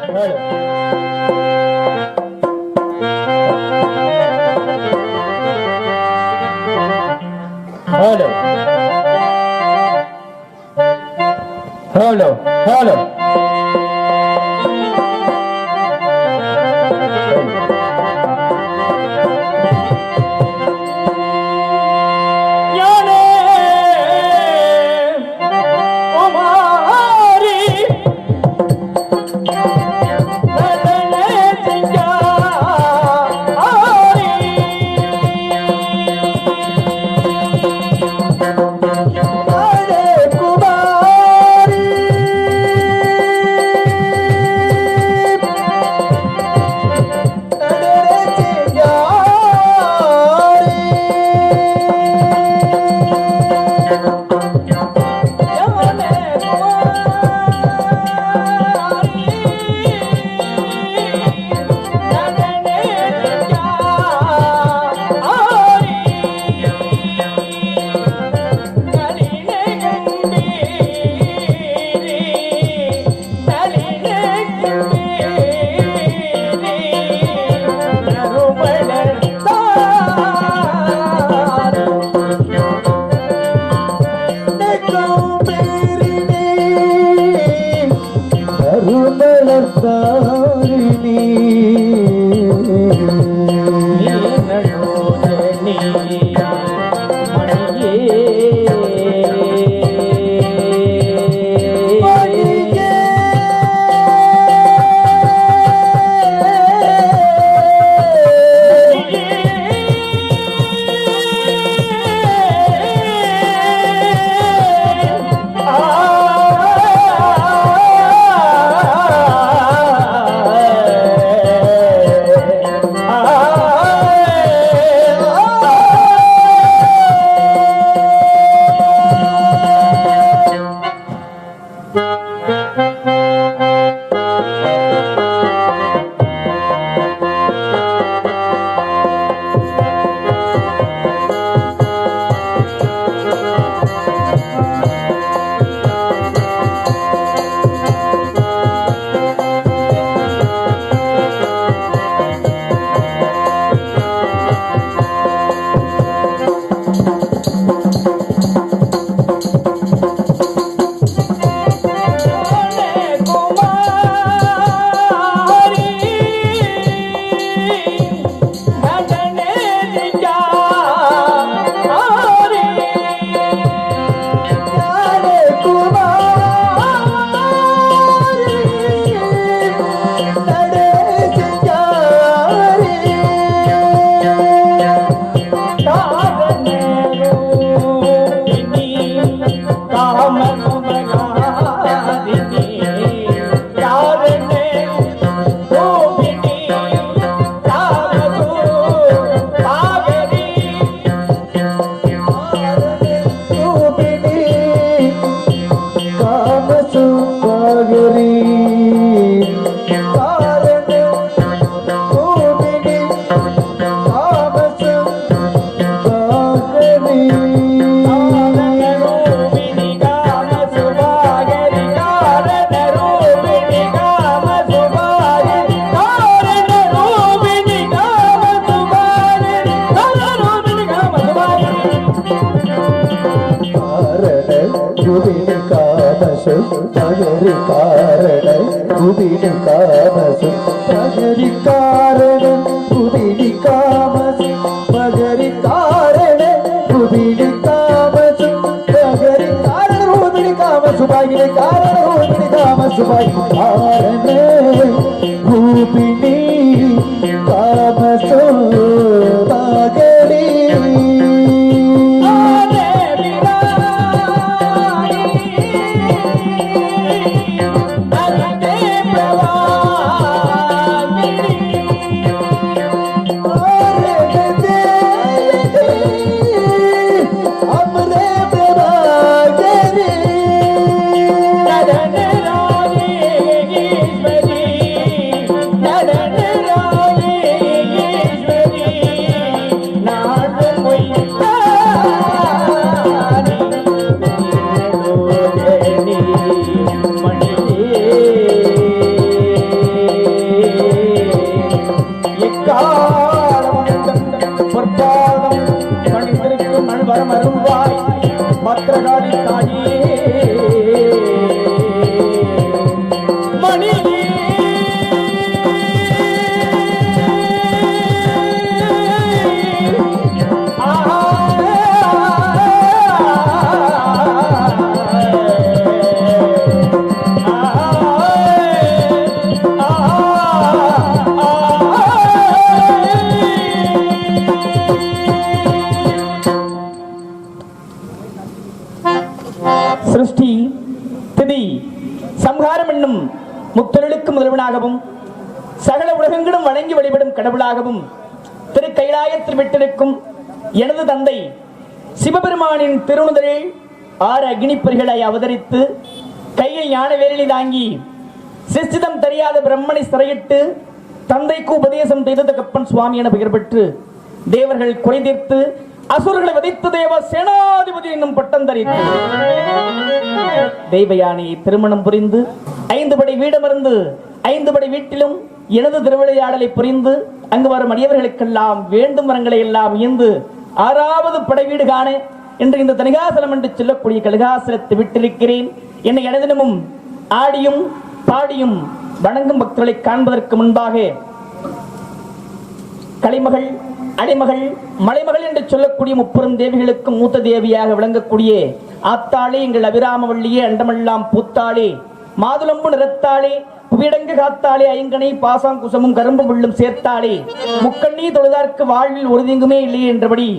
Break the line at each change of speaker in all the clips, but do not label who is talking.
Hello. Hello. Hello.
முத்தொழிலுக்கு முதல்வனாகவும் சகல உலகங்களும் வணங்கி வழிபடும் கடவுளாகவும் திரு கைலாயத்தில் விட்டிருக்கும் எனது தந்தை சிவபெருமானின் திருமுதலில் 6 அக்னிப்பொறிகளை அவதரித்து கையில் ஞான வேலினை தாங்கி சிஸ்டிதம் தெரியாத பிரம்மனை சிறையிட்டு தந்தைக்கு உபதேசம் செய்த கப்பன் சுவாமி என பெயர் பெற்று தேவர்கள் குறை தீர்த்து அசுரர்களை வதைத்து தேவ சேனாதிபதி என்னும் பட்டம் தரித்து தெய்வ யானையை திருமணம் புரிந்து 5 படை வீடமர்ந்து 5 படை வீட்டிலும் எனது திருவிளையாடலை புரிந்து அங்கு வரும் அடியவர்களுக்கெல்லாம் வேண்டும் வரங்களை எல்லாம் ஈந்து 6வது படை வீடு காண என்று இந்த தனிகாசலம் என்று சொல்லக்கூடிய கலிகாசலத்தை விட்டிருக்கிறேன். என்னை எனதினமும் ஆடியும் பாடியும் வணங்கும் பக்தர்களை காண்பதற்கு முன்பாக கலைமகள் அடிமகள் மலைமகள் என்று சொல்லக்கூடிய முப்பெரும் தேவிகளுக்கும் மூத்த தேவியாக விளங்கக்கூடிய ஆத்தாளே எங்கள் அபிராமவள்ளியே அண்டமெல்லாம் பூத்தாளே மாதுளம்பு நிறத்தாளே புவிடங்கு காத்தாளே ஐங்கனை பாசாங்குசமும் கரும்பு முள்ளும் சேர்த்தாளே முக்கண்ணி தொழுதார்க்கு வாழ்வில் ஒரு தீங்குமே இல்லையே என்றபடி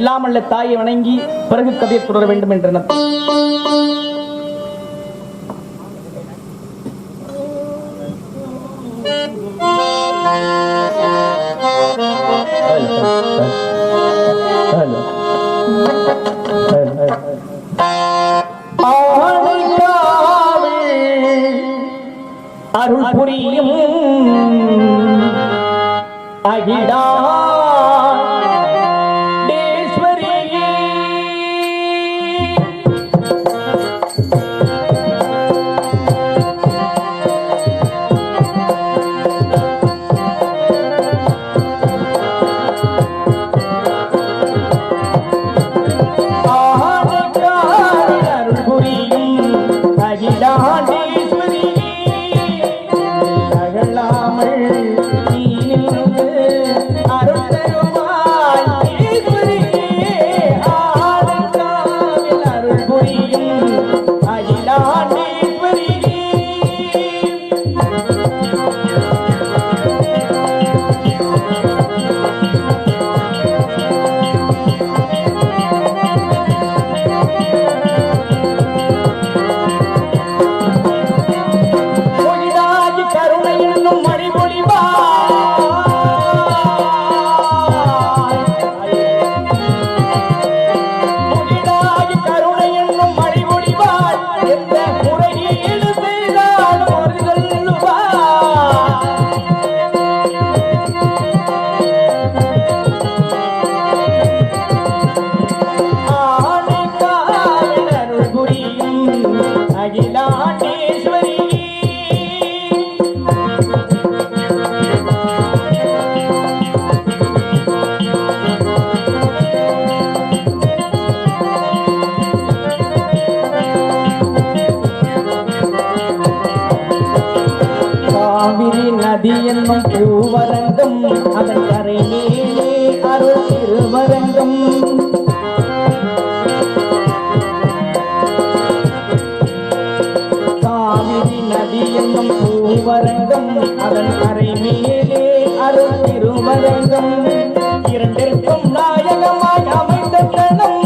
எல்லாம் அல்ல தாயை வணங்கி பிறகு கதையை தொடர வேண்டும் என்றனர். அருள் புரியும் அகிடா நதி என்னும் பூவரங்கம் அதன் கரை மேலே அருள் திருவரங்கம் காவிரி நதி என்னும் பூவரங்கம் அதன் கரை மேலே அருள் திருவரங்கம் இரண்டிற்கும் நாயகமாய் அமைந்த தனம்